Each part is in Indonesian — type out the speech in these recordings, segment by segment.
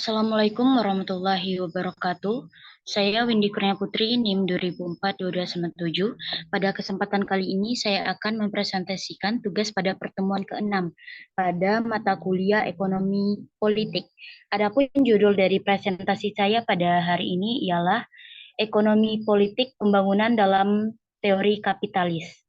Assalamualaikum warahmatullahi wabarakatuh. Saya Windy Kurnia Putri, NIM 2004-2297. Pada kesempatan kali ini saya akan mempresentasikan tugas pada pertemuan ke-6 pada mata kuliah Ekonomi Politik. Adapun judul dari presentasi saya pada hari ini ialah Ekonomi Politik Pembangunan dalam Teori Kapitalis.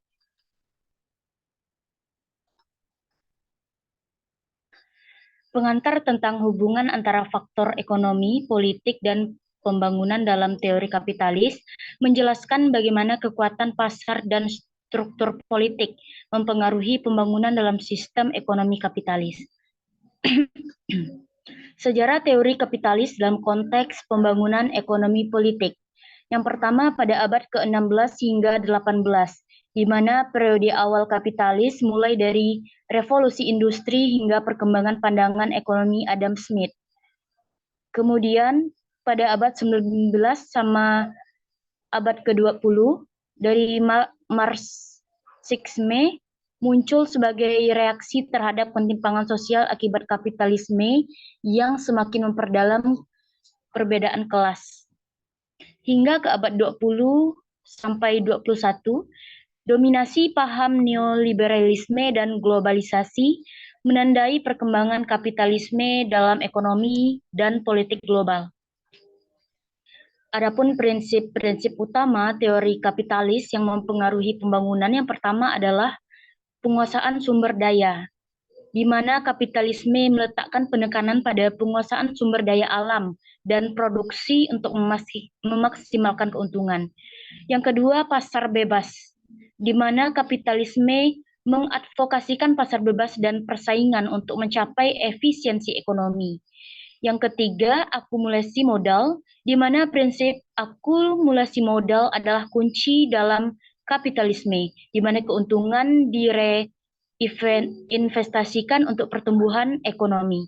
Pengantar tentang hubungan antara faktor ekonomi, politik, dan pembangunan dalam teori kapitalis menjelaskan bagaimana kekuatan pasar dan struktur politik mempengaruhi pembangunan dalam sistem ekonomi kapitalis. Sejarah teori kapitalis dalam konteks pembangunan ekonomi politik. Yang pertama pada abad ke-16 hingga 18, di mana periode awal kapitalis mulai dari revolusi industri hingga perkembangan pandangan ekonomi Adam Smith. Kemudian pada abad 19 sama abad ke-20, dari Marxisme muncul sebagai reaksi terhadap ketimpangan sosial akibat kapitalisme yang semakin memperdalam perbedaan kelas. Hingga ke abad 20 sampai 21, dominasi paham neoliberalisme dan globalisasi menandai perkembangan kapitalisme dalam ekonomi dan politik global. Adapun prinsip-prinsip utama teori kapitalis yang mempengaruhi pembangunan yang pertama adalah penguasaan sumber daya, di mana kapitalisme meletakkan penekanan pada penguasaan sumber daya alam dan produksi untuk memaksimalkan keuntungan. Yang kedua, pasar bebas, di mana kapitalisme mengadvokasikan pasar bebas dan persaingan untuk mencapai efisiensi ekonomi. Yang ketiga, akumulasi modal, di mana prinsip akumulasi modal adalah kunci dalam kapitalisme, di mana keuntungan investasikan untuk pertumbuhan ekonomi.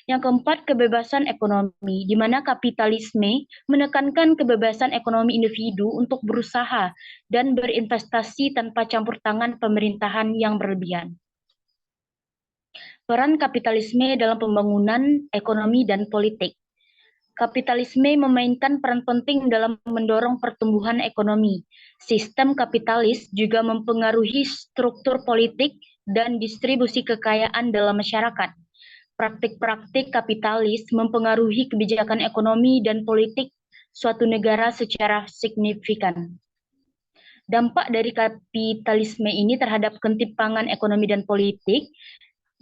Yang keempat, kebebasan ekonomi, di mana kapitalisme menekankan kebebasan ekonomi individu untuk berusaha dan berinvestasi tanpa campur tangan pemerintahan yang berlebihan. Peran kapitalisme dalam pembangunan ekonomi dan politik. Kapitalisme memainkan peran penting dalam mendorong pertumbuhan ekonomi. Sistem kapitalis juga mempengaruhi struktur politik dan distribusi kekayaan dalam masyarakat. Praktik-praktik kapitalis mempengaruhi kebijakan ekonomi dan politik suatu negara secara signifikan. Dampak dari kapitalisme ini terhadap ketimpangan ekonomi dan politik.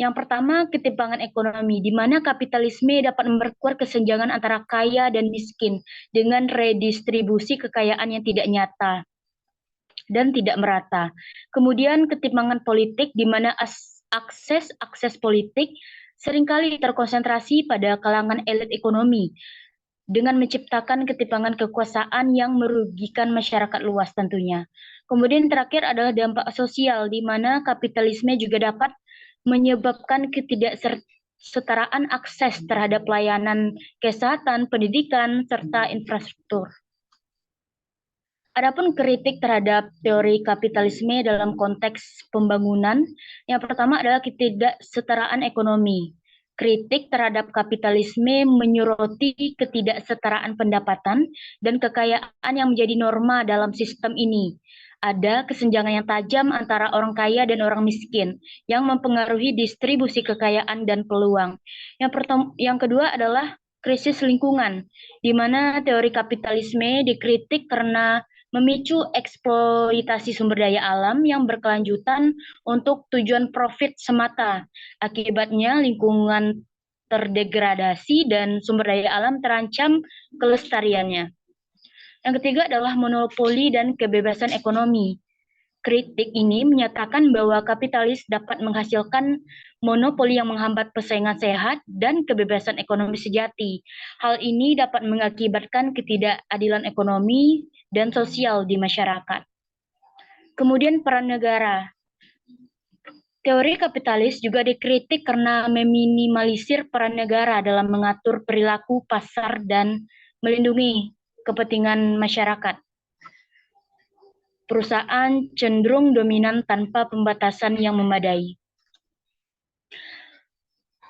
Yang pertama, ketimpangan ekonomi, di mana kapitalisme dapat memperkuat kesenjangan antara kaya dan miskin dengan redistribusi kekayaan yang tidak nyata dan tidak merata. Kemudian ketimpangan politik, di mana akses politik seringkali terkonsentrasi pada kalangan elit ekonomi, dengan menciptakan ketimpangan kekuasaan yang merugikan masyarakat luas tentunya. Kemudian terakhir adalah dampak sosial, di mana kapitalisme juga dapat menyebabkan ketidaksetaraan akses terhadap pelayanan kesehatan, pendidikan, serta infrastruktur. Adapun kritik terhadap teori kapitalisme dalam konteks pembangunan, yang pertama adalah ketidaksetaraan ekonomi. Kritik terhadap kapitalisme menyoroti ketidaksetaraan pendapatan dan kekayaan yang menjadi norma dalam sistem ini. Ada kesenjangan yang tajam antara orang kaya dan orang miskin yang mempengaruhi distribusi kekayaan dan peluang. Yang kedua adalah krisis lingkungan, di mana teori kapitalisme dikritik karena memicu eksploitasi sumber daya alam yang berkelanjutan untuk tujuan profit semata. Akibatnya lingkungan terdegradasi dan sumber daya alam terancam kelestariannya. Yang ketiga adalah monopoli dan kebebasan ekonomi. Kritik ini menyatakan bahwa kapitalis dapat menghasilkan monopoli yang menghambat persaingan sehat dan kebebasan ekonomi sejati. Hal ini dapat mengakibatkan ketidakadilan ekonomi dan sosial di masyarakat. Kemudian peran negara. Teori kapitalis juga dikritik karena meminimalisir peran negara dalam mengatur perilaku pasar dan melindungi kepentingan masyarakat. Perusahaan cenderung dominan tanpa pembatasan yang memadai.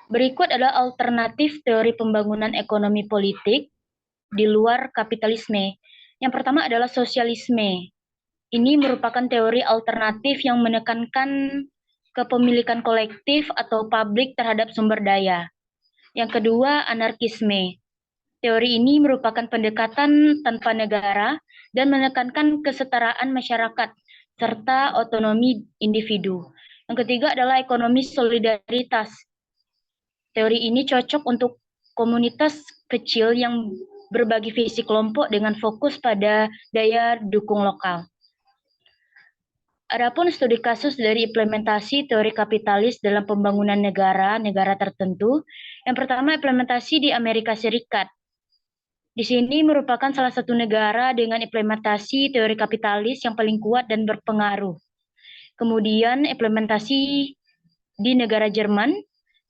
Berikut adalah alternatif teori pembangunan ekonomi politik di luar kapitalisme. Yang pertama adalah sosialisme. Ini merupakan teori alternatif yang menekankan kepemilikan kolektif atau publik terhadap sumber daya. Yang kedua, anarkisme. Teori ini merupakan pendekatan tanpa negara dan menekankan kesetaraan masyarakat serta otonomi individu. Yang ketiga adalah ekonomi solidaritas. Teori ini cocok untuk komunitas kecil yang berbagi visi kelompok dengan fokus pada daya dukung lokal. Adapun studi kasus dari implementasi teori kapitalis dalam pembangunan negara tertentu, yang pertama implementasi di Amerika Serikat. Di sini merupakan salah satu negara dengan implementasi teori kapitalis yang paling kuat dan berpengaruh. Kemudian implementasi di negara Jerman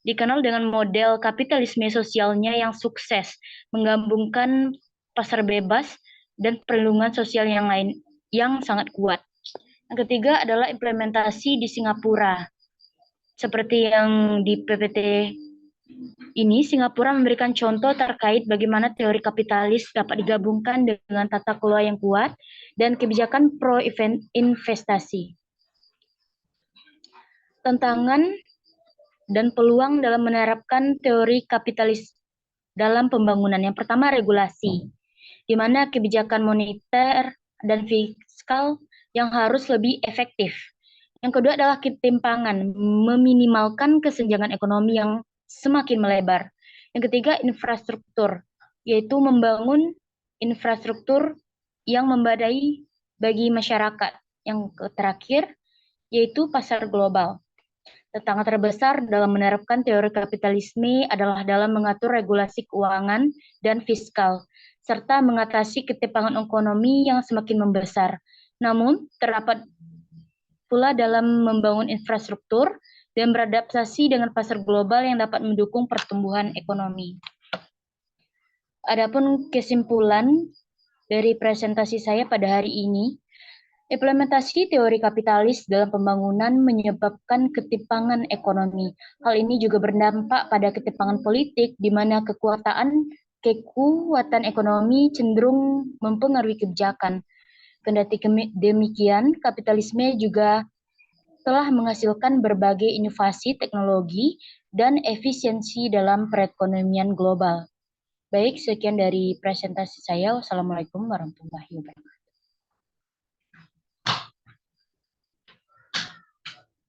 dikenal dengan model kapitalisme sosialnya yang sukses, menggabungkan pasar bebas dan perlindungan sosial yang lain yang sangat kuat. Yang ketiga adalah implementasi di Singapura. Seperti yang di PPT ini, Singapura memberikan contoh terkait bagaimana teori kapitalis dapat digabungkan dengan tata kelola yang kuat dan kebijakan pro-investasi. Tantangan dan peluang dalam menerapkan teori kapitalis dalam pembangunan. Yang pertama, regulasi, di mana kebijakan moneter dan fiskal yang harus lebih efektif. Yang kedua adalah ketimpangan, meminimalkan kesenjangan ekonomi yang semakin melebar. Yang ketiga, infrastruktur, yaitu membangun infrastruktur yang memadai bagi masyarakat. Yang terakhir, yaitu pasar global. Tantangan terbesar dalam menerapkan teori kapitalisme adalah dalam mengatur regulasi keuangan dan fiskal, serta mengatasi ketimpangan ekonomi yang semakin membesar. Namun, terdapat pula dalam membangun infrastruktur dan beradaptasi dengan pasar global yang dapat mendukung pertumbuhan ekonomi. Adapun kesimpulan dari presentasi saya pada hari ini, implementasi teori kapitalis dalam pembangunan menyebabkan ketimpangan ekonomi. Hal ini juga berdampak pada ketimpangan politik, di mana kekuatan ekonomi cenderung mempengaruhi kebijakan. Kendati demikian, kapitalisme juga telah menghasilkan berbagai inovasi teknologi dan efisiensi dalam perekonomian global. Baik, sekian dari presentasi saya. Wassalamualaikum warahmatullahi wabarakatuh.